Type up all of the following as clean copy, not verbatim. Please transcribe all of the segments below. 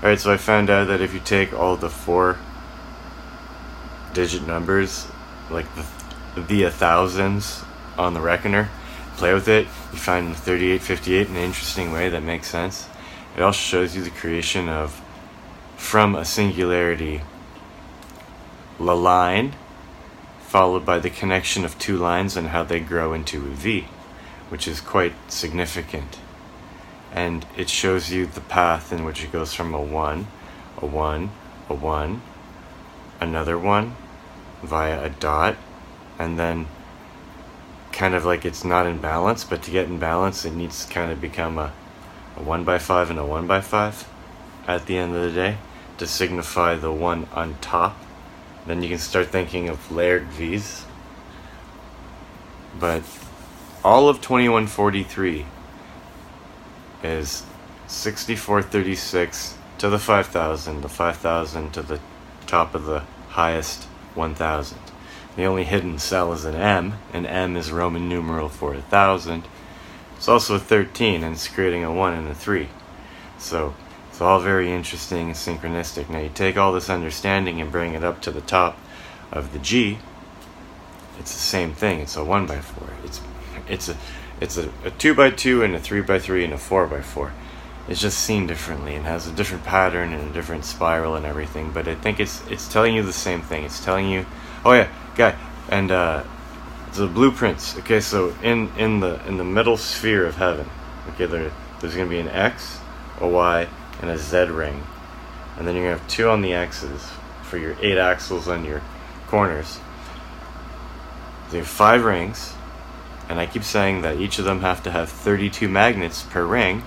Alright, so I found out that if you take all the 4-digit numbers, like the thousands on the reckoner, play with it, you find 3858 in an interesting way that makes sense. It also shows you the creation of, from a singularity, la line, followed by the connection of two lines and how they grow into a V, which is quite significant. And it shows you the path in which it goes from a 1, a 1, a 1, another 1, via a dot, and then kind of like it's not in balance, but to get in balance it needs to kind of become a 1x5 and a 1x5 at the end of the day to signify the one on top. Then you can start thinking of layered V's. But all of 2143 is 6436 to the 5000 to the top of the highest 1000. The only hidden cell is an M, and M is Roman numeral for 1000. It's also a 13, and it's creating a 1 and a 3. So it's all very interesting and synchronistic. Now you take all this understanding and bring it up to the top of the G. It's the same thing. It's a 1x4. It's a 2x2 and a 3x3 and a 4x4. It's just seen differently and has a different pattern and a different spiral and everything. But I think it's telling you the same thing. It's telling you, oh yeah, guy, and the blueprints. Okay, so in the middle sphere of heaven, okay, there's going to be an X, a Y, and a Z ring, and then you're going to have 2 on the X's for your 8 axles on your corners. So you have 5 rings, and I keep saying that each of them have to have 32 magnets per ring,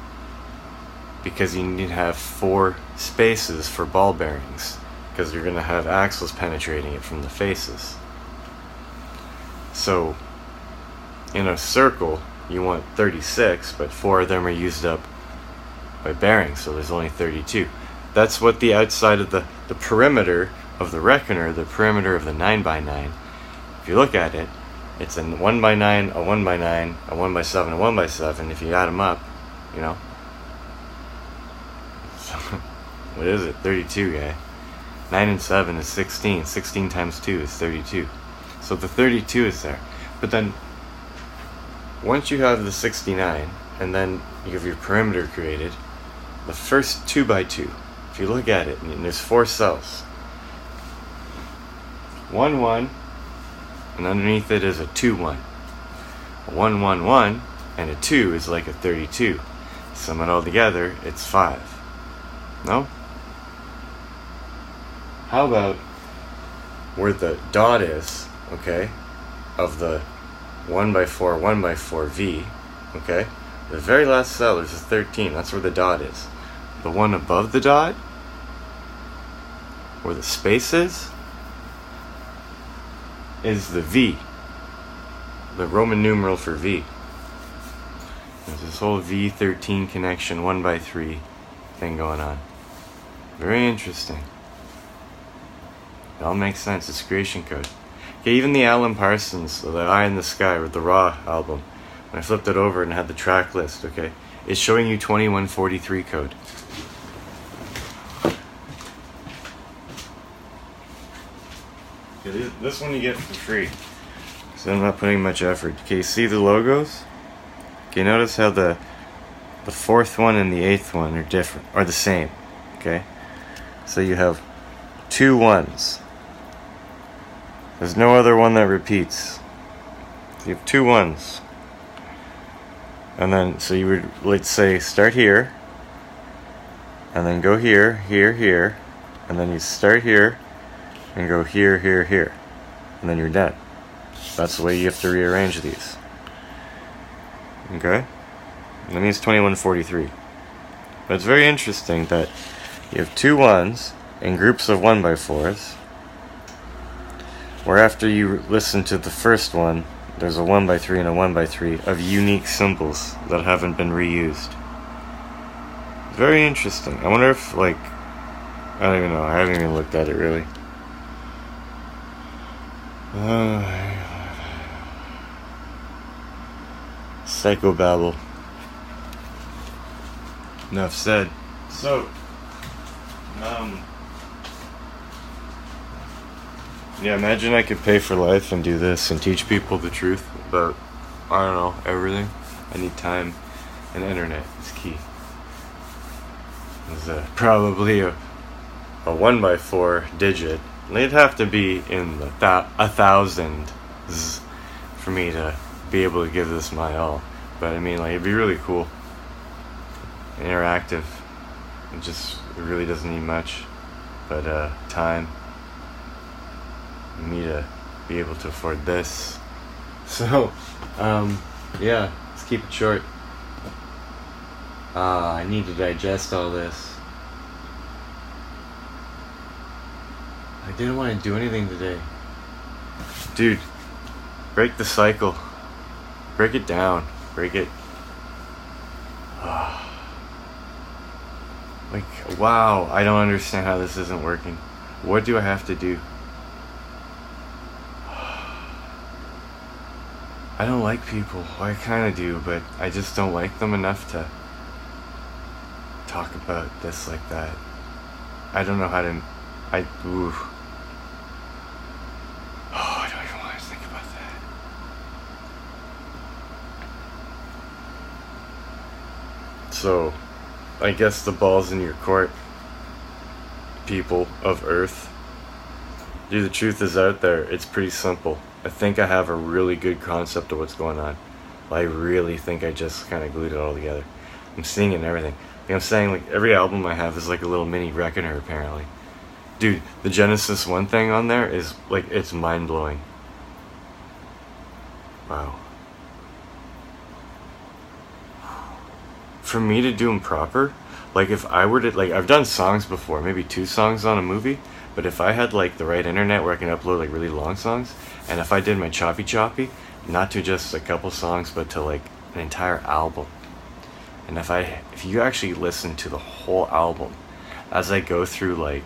because you need to have 4 spaces for ball bearings, because you're going to have axles penetrating it from the faces. So in a circle you want 36, but 4 of them are used up by bearings, so there's only 32. That's what the outside of the perimeter of the reckoner, the perimeter of the 9x9, if you look at it, it's a 1x9, a 1x9, a 1x7, a 1x7. If you add them up, you know, what is it? 32, guy. 9 and 7 is 16. 16 times 2 is 32. So the 32 is there. But then, once you have the 69, and then you have your perimeter created, the first 2x2, if you look at it, and there's 4 cells. 1, 1, and underneath it is a 2, 1. A 1, 1, 1, and a 2 is like a 32. Sum it all together, it's 5. No? How about where the dot is, okay, of the 1x4, 1x4 V, okay? The very last cell is a 13, that's where the dot is. The one above the dot, where the space is the V, the Roman numeral for V. There's this whole V13 connection, 1x3 thing going on. Very interesting. It all makes sense. It's creation code. Okay, even the Alan Parsons, so the Eye in the Sky, or the Raw album, when I flipped it over and had the track list, okay, it's showing you 2143 code. Okay, this one you get for free, so I'm not putting much effort. Okay, see the logos? Okay, notice how the 4th one and the 8th one are different, or the same. Okay, so you have 2 1s. There's no other one that repeats. So you have 2 1s. And then, so you would, let's say, start here, and then go here, here, here, and then you start here, and go here, here, here, and then you're done. That's the way you have to rearrange these. Okay? That means 2143. But it's very interesting that you have 2 1s in groups of 1x4s, where after you listen to the first one, there's a 1x3 and a 1x3 of unique symbols that haven't been reused. Very interesting. I wonder if, like, I don't even know, I haven't even looked at it really. Psychobabble. Enough said. So, Yeah, imagine I could pay for life and do this and teach people the truth about, I don't know, everything. I need time, and internet is key. There's probably a 1x4 digit. They'd have to be in the 1,000 for me to be able to give this my all. But I mean, like, it'd be really cool. Interactive. It really doesn't need much. But time. Me to be able to afford this. So, yeah, let's keep it short. I need to digest all this. I didn't want to do anything today. Dude, break the cycle. Break it down. Break it. Like, wow, I don't understand how this isn't working. What do I have to do? I don't like people. Well, I kind of do, but I just don't like them enough to talk about this like that. I don't know how to... Ooh. Oh, I don't even want to think about that. So, I guess the ball's in your court, people of Earth. Dude, the truth is out there. It's pretty simple. I think I have a really good concept of what's going on. I really think I just kind of glued it all together. I'm seeing it in everything. Like I'm saying, like, every album I have is like a little mini Reckoner, apparently. Dude, the Genesis 1 thing on there is, like, it's mind-blowing. Wow. For me to do them proper, like, if I were to, like, I've done songs before, maybe 2 songs on a movie, but if I had, like, the right internet where I can upload, like, really long songs, and if I did my choppy, not to just a couple songs, but to, like, an entire album, and if you actually listen to the whole album, as I go through, like,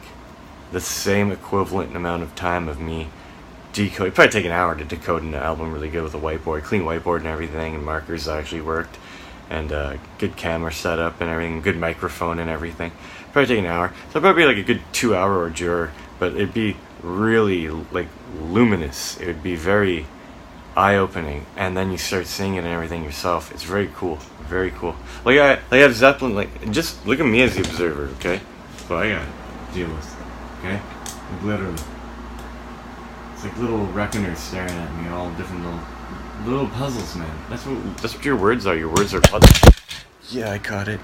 the same equivalent amount of time of me decode, it'd probably take an hour to decode an album really good with a whiteboard, clean whiteboard and everything, and markers actually worked, and good camera setup and everything, good microphone and everything. Probably take an hour. So it'd probably be like a good 2 hour ordeal, but it'd be really, like, luminous. It would be very eye-opening, and then you start seeing it and everything yourself. It's very cool, very cool. Like I have Zeppelin, like, just look at me as the observer, okay? But I gotta deal with, okay? Like, literally, it's like little reckoners staring at me, all different little puzzles, man. That's what your words are. Your words are puzzles. Yeah, I caught it.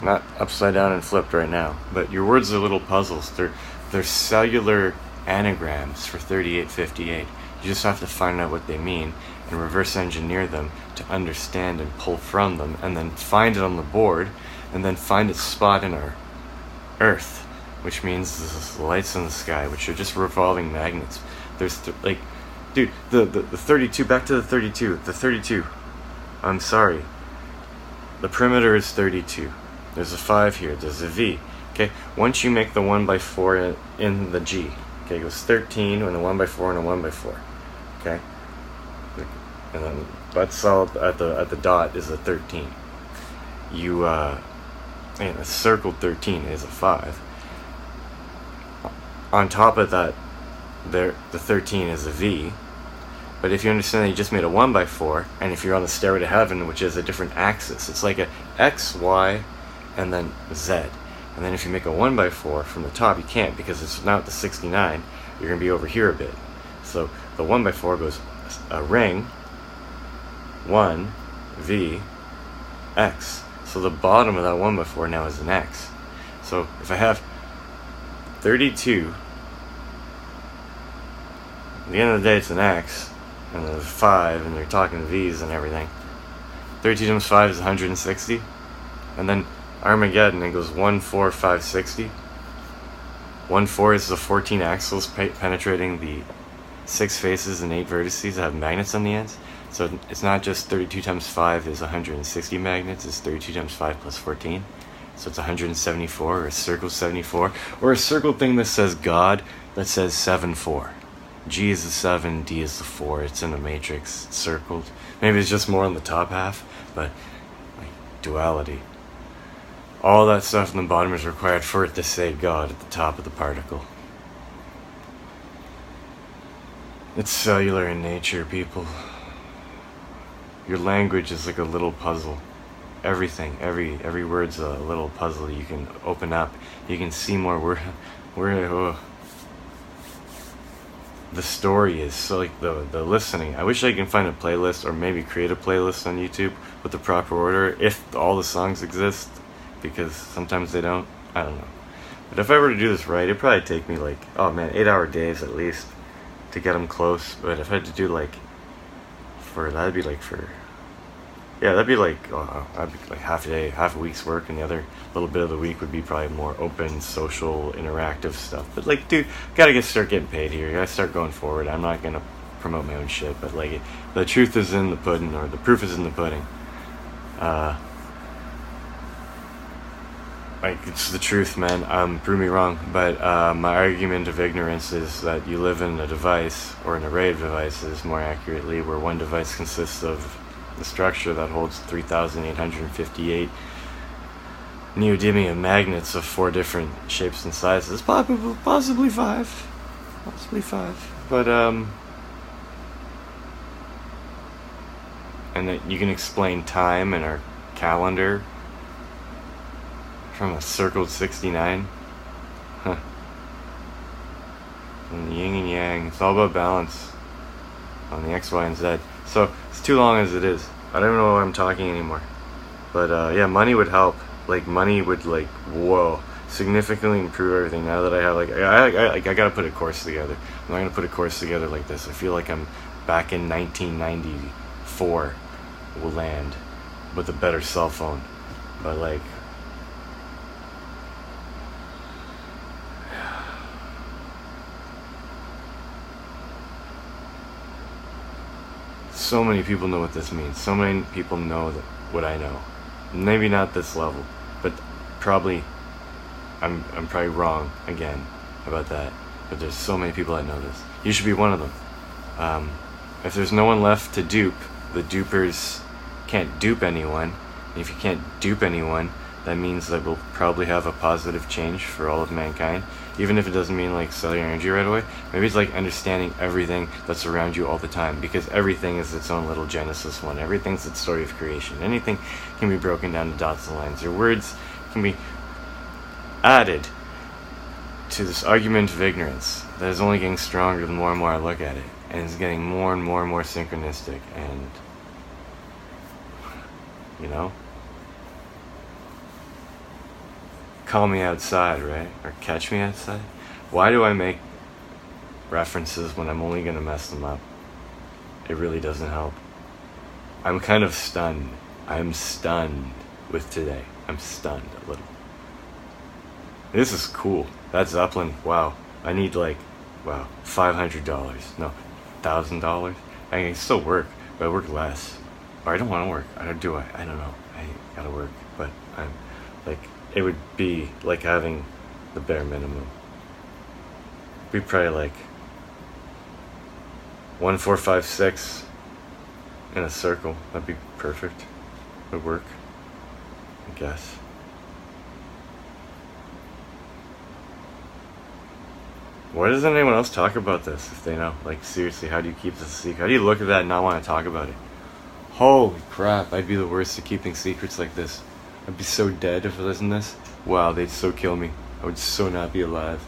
Not upside down and flipped right now, but your words are little puzzles. They're cellular anagrams for 3858. You just have to find out what they mean and reverse engineer them to understand and pull from them, and then find it on the board, and then find its spot in our Earth, which means the lights in the sky, which are just revolving magnets. There's like, dude, the 32. Back to the 32. The 32. I'm sorry. The perimeter is 32. There's a 5 here. There's a V. Okay. Once you make the 1x4 in the G, okay, it goes 13 and a 1x4 and a 1x4. Okay. And then butt solid at the dot is a 13. You and a circled 13 is a 5. On top of that, the 13 is a V. But if you understand that you just made a 1x4, and if you're on the stairway to heaven, which is a different axis, it's like a X, Y, and then Z. And then if you make a 1x4 from the top, you can't, because it's now at the 69, you're going to be over here a bit. So the 1x4 goes a ring, 1, V, X. So the bottom of that 1x4 now is an X. So if I have 32, at the end of the day it's an X, and there's 5, and you're talking V's and everything. 32 times 5 is 160, and then Armageddon, it goes 1, 4, 5, 60. 1, 4 is the 14 axles penetrating the 6 faces and 8 vertices that have magnets on the ends. So it's not just 32 times 5 is 160 magnets, it's 32 times 5 plus 14. So it's 174, or a circle 74, or a circle thing that says God that says 7, 4. G is the 7, D is the 4. It's in the matrix, it's circled. Maybe it's just more on the top half, but duality. All that stuff in the bottom is required for it to say God at the top of the particle. It's cellular in nature, people. Your language is like a little puzzle. Everything, every word's a little puzzle you can open up. You can see more. The story is so like the listening. I wish I can find a playlist or maybe create a playlist on YouTube with the proper order if all the songs exist, because sometimes they don't. I don't know. But if I were to do this right, it'd probably take me like, 8-hour days at least to get them close. But if I had to do like that'd be like half a day, half a week's work, and the other little bit of the week would be probably more open, social, interactive stuff. But like, dude, gotta start getting paid here. Gotta start going forward. I'm not gonna promote my own shit, but like, the truth is in the pudding, or the proof is in the pudding. Like, it's the truth, man. Prove me wrong, but my argument of ignorance is that you live in a device, or an array of devices, more accurately, where one device consists of the structure that holds 3,858 neodymium magnets of 4 different shapes and sizes, possibly five, but and that you can explain time in our calendar from a circled 69. Huh. And yin and yang, it's all about balance on the X, Y, and Z. So it's too long as it is. I don't know why I'm talking anymore. But yeah, money would help. Like, money would significantly improve everything. Now that I have I gotta put a course together. I'm not gonna put a course together like this. I feel like I'm back in 1994 land with a better cell phone. But like, so many people know what this means. So many people know what I know. Maybe not this level, but probably I'm probably wrong again about that. But there's so many people that know this. You should be one of them. If there's no one left to dupe, the dupers can't dupe anyone. And if you can't dupe anyone, that means that we'll probably have a positive change for all of mankind. Even if it doesn't mean like cellular energy right away. Maybe it's like understanding everything that's around you all the time, because everything is its own little Genesis one. Everything's its story of creation. Anything can be broken down to dots and lines. Your words can be added to this argument of ignorance that is only getting stronger the more and more I look at it. And it's getting more and more and more synchronistic. And, you know, call me outside, right? Or catch me outside. Why do I make references when I'm only gonna mess them up? It really doesn't help. I'm kind of stunned. I'm stunned with today. I'm stunned a little. This is cool. That's Zeppelin. Wow. I need $500. No, $1,000. I can still work, but I work less. Or I don't want to work. I don't know. I gotta work, but I'm like, it would be like having the bare minimum. It'd be probably like 1, 4, 5, 6 in a circle. That'd be perfect. Would work, I guess. Why doesn't anyone else talk about this if they know? Like, seriously, how do you keep this a secret? How do you look at that and not want to talk about it? Holy crap, I'd be the worst at keeping secrets like this. I'd be so dead if I listened to this. Wow, they'd so kill me. I would so not be alive.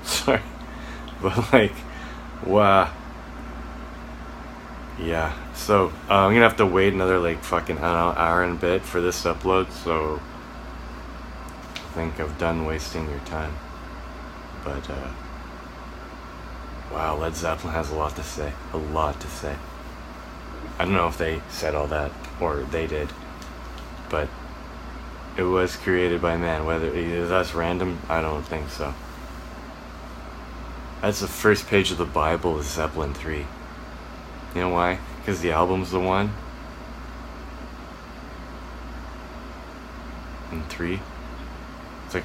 Sorry. But like, wow. Yeah. So, I'm gonna have to wait another like fucking, I don't know, hour and a bit for this to upload, so I think I've done wasting your time. But, wow, Led Zeppelin has a lot to say. A lot to say. I don't know if they said all that, or they did, but it was created by man. Whether that's random, I don't think so. That's the first page of the Bible is Zeppelin 3. You know why? Because the album's the one. And 3. It's like,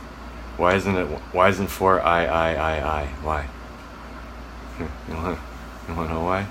why isn't 4 I? Why? You wanna know why?